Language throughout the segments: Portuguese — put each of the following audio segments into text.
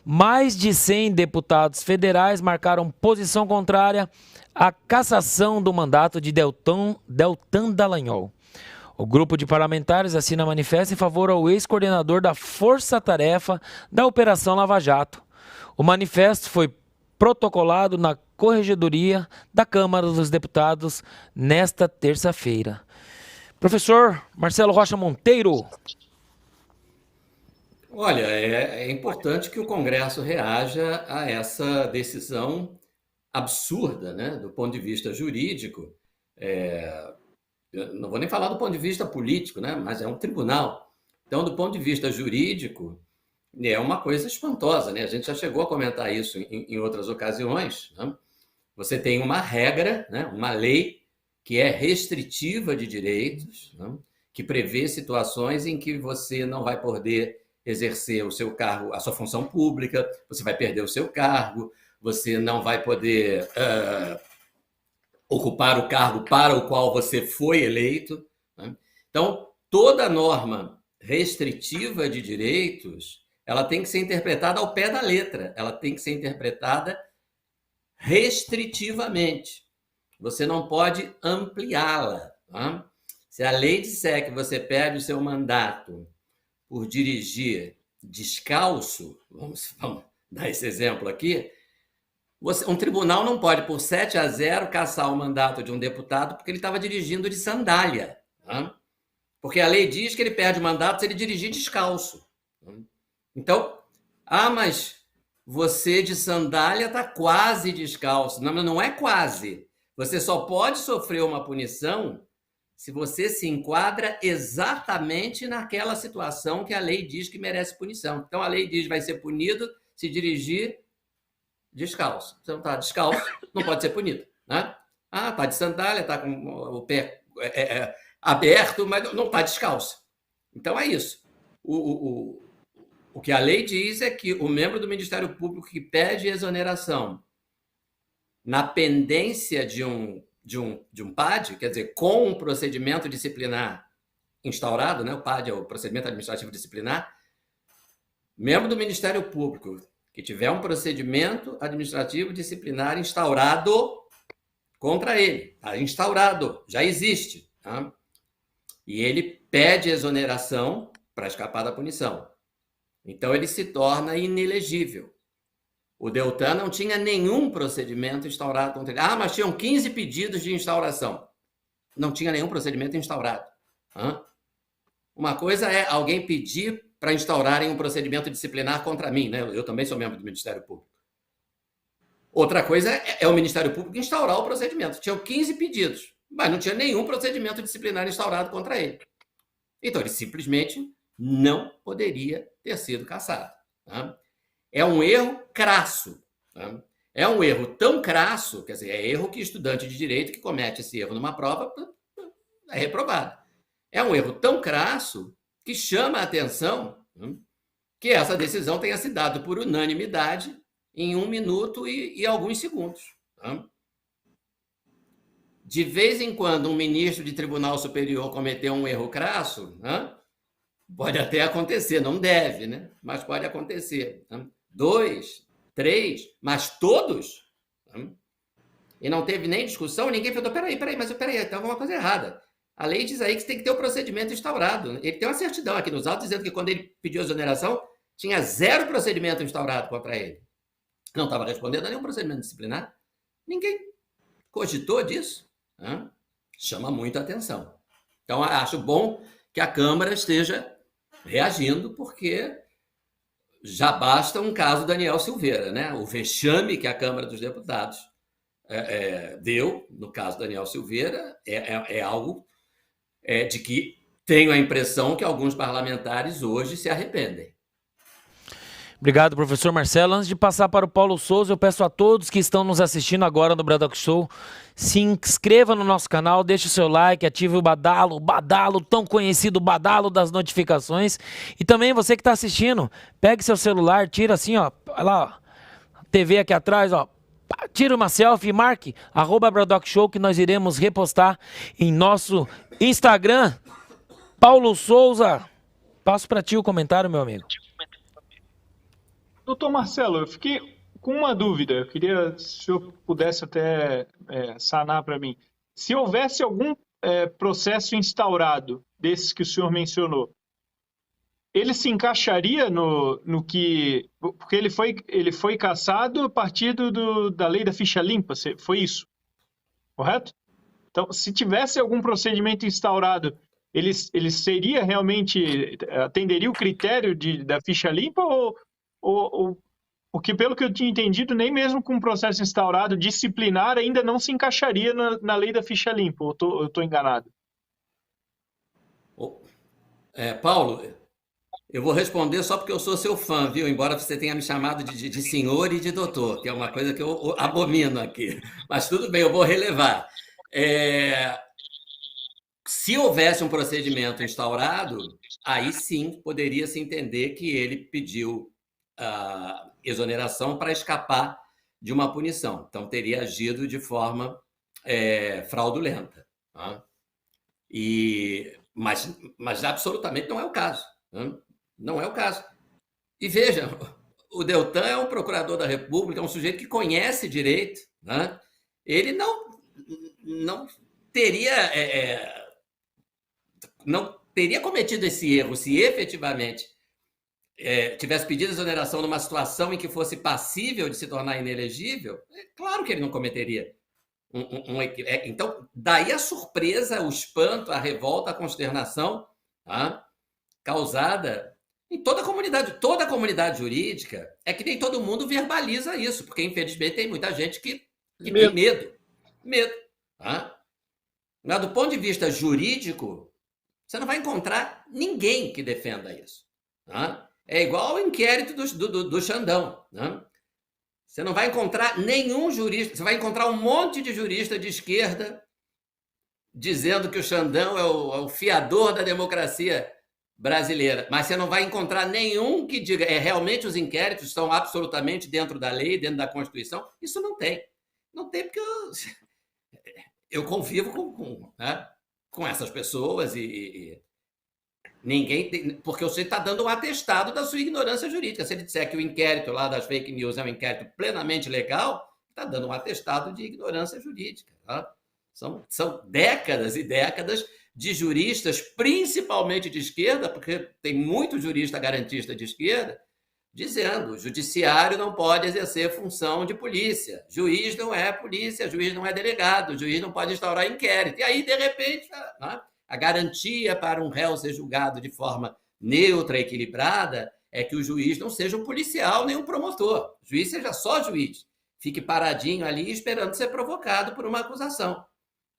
Mais de 100 deputados federais marcaram posição contrária à cassação do mandato de Deltan Dallagnol. O grupo de parlamentares assina manifesto em favor ao ex-coordenador da Força Tarefa da Operação Lava Jato. O manifesto foi protocolado na Corregedoria da Câmara dos Deputados nesta terça-feira. Professor Marcelo Rocha Monteiro. Olha, é importante que o Congresso reaja a essa decisão absurda, né, do ponto de vista jurídico. Eu não vou nem falar do ponto de vista político, né, mas é um tribunal. Então, do ponto de vista jurídico, é uma coisa espantosa, né? A gente já chegou a comentar isso em outras ocasiões, né? Você tem uma regra, né, uma lei que é restritiva de direitos, né, que prevê situações em que você não vai poder exercer o seu cargo, a sua função pública, você vai perder o seu cargo, você não vai poder ocupar o cargo para o qual você foi eleito, né? Então, toda norma restritiva de direitos, ela tem que ser interpretada ao pé da letra, ela tem que ser interpretada restritivamente. Você não pode ampliá-la. Tá? Se a lei disser que você perde o seu mandato por dirigir descalço, vamos dar esse exemplo aqui, um tribunal não pode, por 7-0, cassar o mandato de um deputado porque ele estava dirigindo de sandália. Tá? Porque a lei diz que ele perde o mandato se ele dirigir descalço. Tá? Então, mas você de sandália está quase descalço. Não, não é quase. Você só pode sofrer uma punição se você se enquadra exatamente naquela situação que a lei diz que merece punição. Então, a lei diz que vai ser punido se dirigir descalço. Você não está descalço, não pode ser punido. Né? Está de sandália, está com o pé aberto, mas não está descalço. Então, é isso. O que a lei diz é que o membro do Ministério Público que pede exoneração na pendência de um PAD, quer dizer, com um procedimento disciplinar instaurado, né? O PAD é o procedimento administrativo disciplinar, membro do Ministério Público que tiver um procedimento administrativo disciplinar instaurado contra ele, está instaurado, já existe, tá? E ele pede exoneração para escapar da punição. Então, ele se torna inelegível. O Deltan não tinha nenhum procedimento instaurado contra ele. Mas tinham 15 pedidos de instauração. Não tinha nenhum procedimento instaurado. Uma coisa é alguém pedir para instaurarem um procedimento disciplinar contra mim, né? Eu também sou membro do Ministério Público. Outra coisa é o Ministério Público instaurar o procedimento. Tinham 15 pedidos, mas não tinha nenhum procedimento disciplinar instaurado contra ele. Então, ele simplesmente não poderia ter sido cassado. Tá? É um erro crasso. Tá? É um erro tão crasso, quer dizer, é erro que estudante de direito que comete esse erro numa prova é reprovado. É um erro tão crasso que chama a atenção que essa decisão tenha sido dada por unanimidade em 1 minuto e alguns segundos. Tá? De vez em quando, um ministro de tribunal superior cometeu um erro crasso, pode até acontecer, não deve, né? Mas pode acontecer. 2, 3, mas todos? E não teve nem discussão, ninguém falou, peraí, tem alguma coisa errada. A lei diz aí que tem que ter o procedimento instaurado. Ele tem uma certidão aqui nos autos dizendo que quando ele pediu exoneração, tinha 0 procedimento instaurado contra ele. Não estava respondendo a nenhum procedimento disciplinar. Ninguém cogitou disso. Chama muita atenção. Então, acho bom que a Câmara esteja reagindo, porque já basta um caso Daniel Silveira, né? O vexame que a Câmara dos Deputados deu, no caso Daniel Silveira, é algo de que tenho a impressão que alguns parlamentares hoje se arrependem. Obrigado, professor Marcelo. Antes de passar para o Paulo Souza, eu peço a todos que estão nos assistindo agora no Braddock Show, se inscreva no nosso canal, deixe o seu like, ative o badalo, tão conhecido badalo das notificações. E também você que está assistindo, pegue seu celular, tira assim, ó, lá, ó, TV aqui atrás, ó, tira uma selfie e marque @Braddock Show, que nós iremos repostar em nosso Instagram. Paulo Souza, passo para ti o comentário, meu amigo. Doutor Marcelo, eu fiquei com uma dúvida. Eu queria, se o senhor pudesse até sanar para mim. Se houvesse algum processo instaurado desses que o senhor mencionou, ele se encaixaria no que... Porque ele foi cassado a partir da lei da ficha limpa, foi isso, correto? Então, se tivesse algum procedimento instaurado, ele seria realmente... atenderia o critério da ficha limpa ou porque, pelo que eu tinha entendido, nem mesmo com um processo instaurado disciplinar ainda não se encaixaria na lei da ficha limpa, ou eu estou enganado? Paulo, eu vou responder só porque eu sou seu fã, viu? Embora você tenha me chamado de senhor e de doutor, que é uma coisa que eu abomino aqui. Mas tudo bem, eu vou relevar. Se houvesse um procedimento instaurado, aí sim poderia se entender que ele pediu a exoneração para escapar de uma punição. Então, teria agido de forma fraudulenta. Tá? Mas absolutamente não é o caso. Tá? Não é o caso. E veja, o Deltan é um procurador da República, é um sujeito que conhece direito. Né? Ele não teria cometido esse erro se efetivamente tivesse pedido exoneração numa situação em que fosse passível de se tornar inelegível. Claro que ele não cometeria. Então, daí a surpresa, o espanto, a revolta, a consternação, tá? Causada em toda a comunidade jurídica. É que nem todo mundo verbaliza isso, porque infelizmente tem muita gente que tem medo. Tá? Mas do ponto de vista jurídico, você não vai encontrar ninguém que defenda isso. Tá? É igual ao inquérito do Xandão. Né? Você não vai encontrar nenhum jurista, você vai encontrar um monte de jurista de esquerda dizendo que o Xandão é o fiador da democracia brasileira, mas você não vai encontrar nenhum que diga realmente os inquéritos estão absolutamente dentro da lei, dentro da Constituição. Isso não tem. Não tem porque eu convivo com essas pessoas e ninguém tem, porque você está dando um atestado da sua ignorância jurídica. Se ele disser que o inquérito lá das fake news é um inquérito plenamente legal, está dando um atestado de ignorância jurídica. Tá? São décadas e décadas de juristas, principalmente de esquerda, porque tem muito jurista garantista de esquerda, dizendo o judiciário não pode exercer função de polícia, juiz não é polícia, juiz não é delegado, juiz não pode instaurar inquérito. E aí, de repente, a garantia para um réu ser julgado de forma neutra, equilibrada, é que o juiz não seja um policial nem um promotor. O juiz seja só juiz. Fique paradinho ali esperando ser provocado por uma acusação.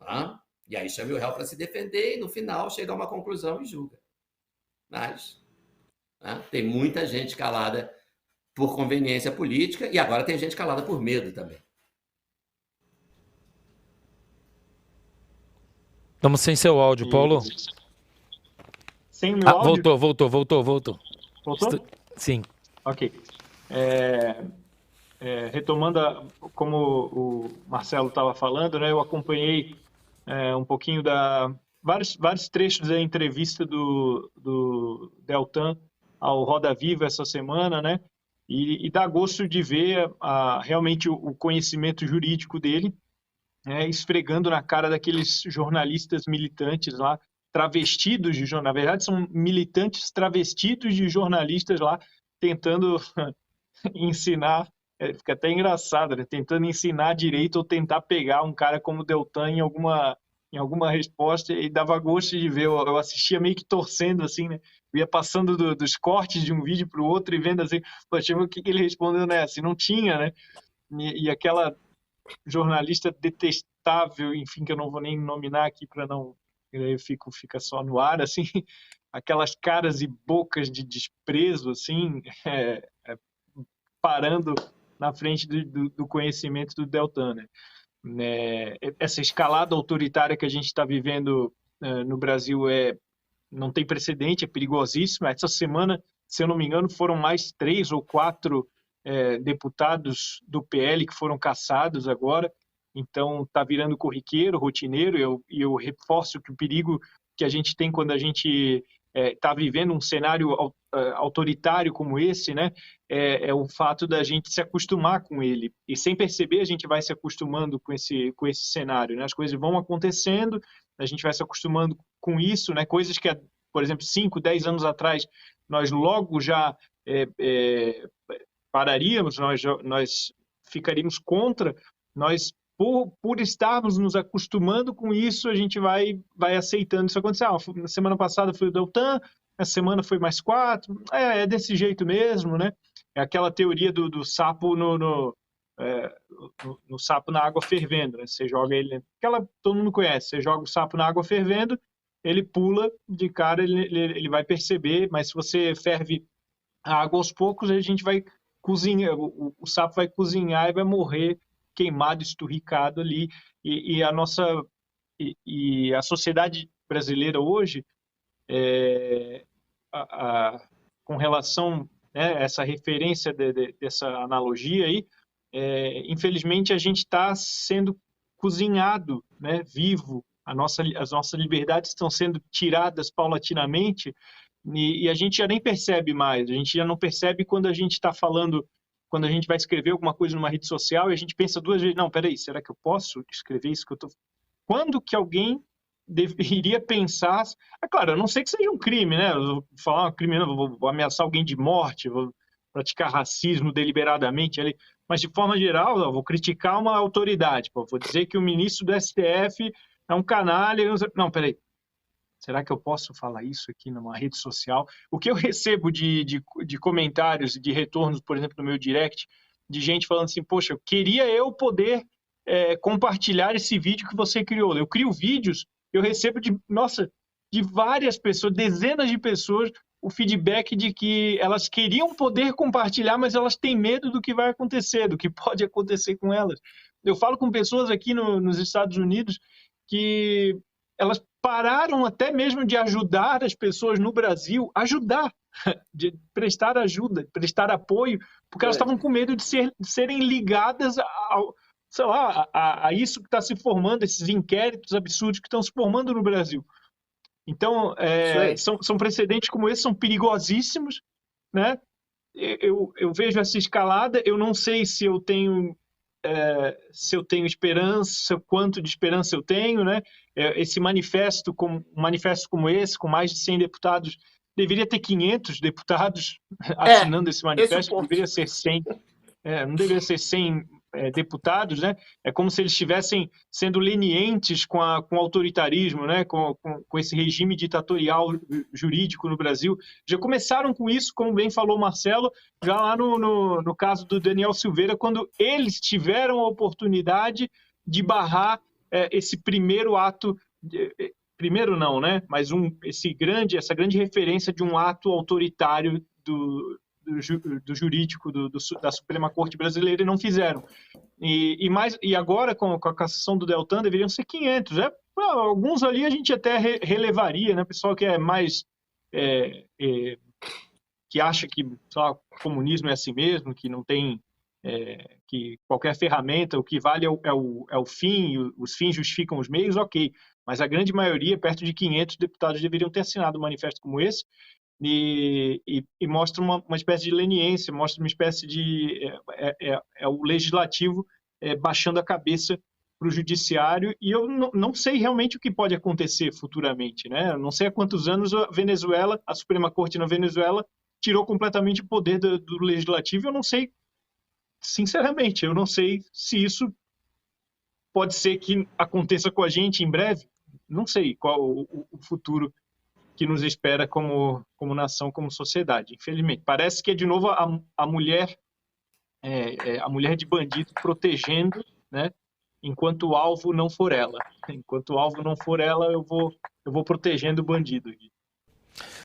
Tá? E aí chame o réu para se defender e, no final, chega a uma conclusão e julga. Mas tem muita gente calada por conveniência política e agora tem gente calada por medo também. Estamos sem seu áudio, Paulo. Sem o meu áudio? Voltou. Voltou? Sim. Ok. Retomando, como o Marcelo estava falando, né, eu acompanhei um pouquinho vários trechos da entrevista do Deltan ao Roda Viva essa semana, né, e dá gosto de ver realmente o conhecimento jurídico dele, esfregando na cara daqueles jornalistas militantes lá, travestidos de jornalistas. Na verdade, são militantes travestidos de jornalistas lá, tentando ensinar, fica até engraçado, né? Tentando ensinar direito ou tentar pegar um cara como o Deltan em alguma resposta, e dava gosto de ver. Eu assistia meio que torcendo, assim, né? Eu ia passando dos cortes de um vídeo para o outro e vendo assim, poxa, o que ele respondeu nessa? E não tinha, né? E aquela jornalista detestável, enfim, que eu não vou nem nominar aqui para não... fica só no ar, assim, aquelas caras e bocas de desprezo, assim, parando na frente do conhecimento do Deltan, né? Essa escalada autoritária que a gente está vivendo no Brasil não tem precedente, é perigosíssima. Essa semana, se eu não me engano, foram mais 3 ou 4 deputados do PL que foram cassados agora. Então, está virando corriqueiro, rotineiro, e eu reforço que o perigo que a gente tem quando a gente está vivendo um cenário autoritário como esse, né, é o fato da gente se acostumar com ele. E sem perceber, a gente vai se acostumando com esse cenário, né? As coisas vão acontecendo, a gente vai se acostumando com isso, né? Coisas que, por exemplo, 5, 10 anos atrás, nós logo já pararíamos, nós ficaríamos contra, nós, por estarmos nos acostumando com isso, a gente vai aceitando isso acontecer. Na semana passada foi o Deltan, essa semana foi mais 4, é desse jeito mesmo, né? É aquela teoria do sapo no sapo na água fervendo, né? Você joga ele, todo mundo conhece, você joga o sapo na água fervendo, ele pula de cara, ele vai perceber, mas se você ferve a água aos poucos, a gente vai cozinhar, o sapo vai cozinhar e vai morrer queimado, esturricado ali, e a sociedade brasileira hoje, com relação a essa referência dessa analogia aí, infelizmente a gente está sendo cozinhado, né, vivo, as nossas liberdades estão sendo tiradas paulatinamente, e a gente já nem percebe mais, a gente já não percebe quando a gente está falando, quando a gente vai escrever alguma coisa numa rede social e a gente pensa 2 vezes, não, peraí, será que eu posso escrever isso que eu estou... Quando que alguém deveria pensar... claro, a não ser que seja um crime, né? Eu vou falar um crime, não, vou ameaçar alguém de morte, vou praticar racismo deliberadamente ali, mas de forma geral, eu vou criticar uma autoridade, vou dizer que o ministro do STF é um canalha... Não, peraí. Será que eu posso falar isso aqui numa rede social? O que eu recebo de comentários, de retornos, por exemplo, no meu direct, de gente falando assim, poxa, eu queria poder compartilhar esse vídeo que você criou. Eu crio vídeos, eu recebo de várias pessoas, dezenas de pessoas, o feedback de que elas queriam poder compartilhar, mas elas têm medo do que vai acontecer, do que pode acontecer com elas. Eu falo com pessoas aqui nos Estados Unidos que elas pararam até mesmo de ajudar as pessoas no Brasil, de prestar ajuda, prestar apoio, porque elas estavam com medo de serem ligadas a isso que está se formando, esses inquéritos absurdos que estão se formando no Brasil. Então, são precedentes como esse, são perigosíssimos, né? Eu vejo essa escalada, eu não sei se eu tenho esperança, quanto de esperança eu tenho, né? Esse manifesto, um manifesto como esse, com mais de 100 deputados, deveria ter 500 deputados assinando esse manifesto, deveria ser 100, não deveria ser 100 deputados, né? É como se eles estivessem sendo lenientes com o autoritarismo, né? Com esse regime ditatorial jurídico no Brasil. Já começaram com isso, como bem falou o Marcelo, já lá no caso do Daniel Silveira, quando eles tiveram a oportunidade de barrar esse primeiro ato, primeiro não, né? Mas essa grande referência de um ato autoritário do jurídico da Suprema Corte Brasileira, e não fizeram. E agora, com a cassação do Deltan, deveriam ser 500. Alguns ali a gente até relevaria, né? Pessoal que é mais... que acha que o comunismo é assim mesmo, que não tem... que qualquer ferramenta, o que vale é o fim, os fins justificam os meios, ok. Mas a grande maioria, perto de 500 deputados, deveriam ter assinado um manifesto como esse, e mostra uma espécie de leniência, mostra uma espécie de... o legislativo baixando a cabeça para o judiciário, e eu não sei realmente o que pode acontecer futuramente, né? Eu não sei há quantos anos a Suprema Corte na Venezuela tirou completamente o poder do legislativo, eu não sei, sinceramente, eu não sei se isso pode ser que aconteça com a gente em breve, não sei qual o futuro que nos espera como nação, como sociedade, infelizmente. Parece que é de novo a mulher de bandido protegendo, né? Enquanto o alvo não for ela. Enquanto o alvo não for ela, eu vou protegendo o bandido.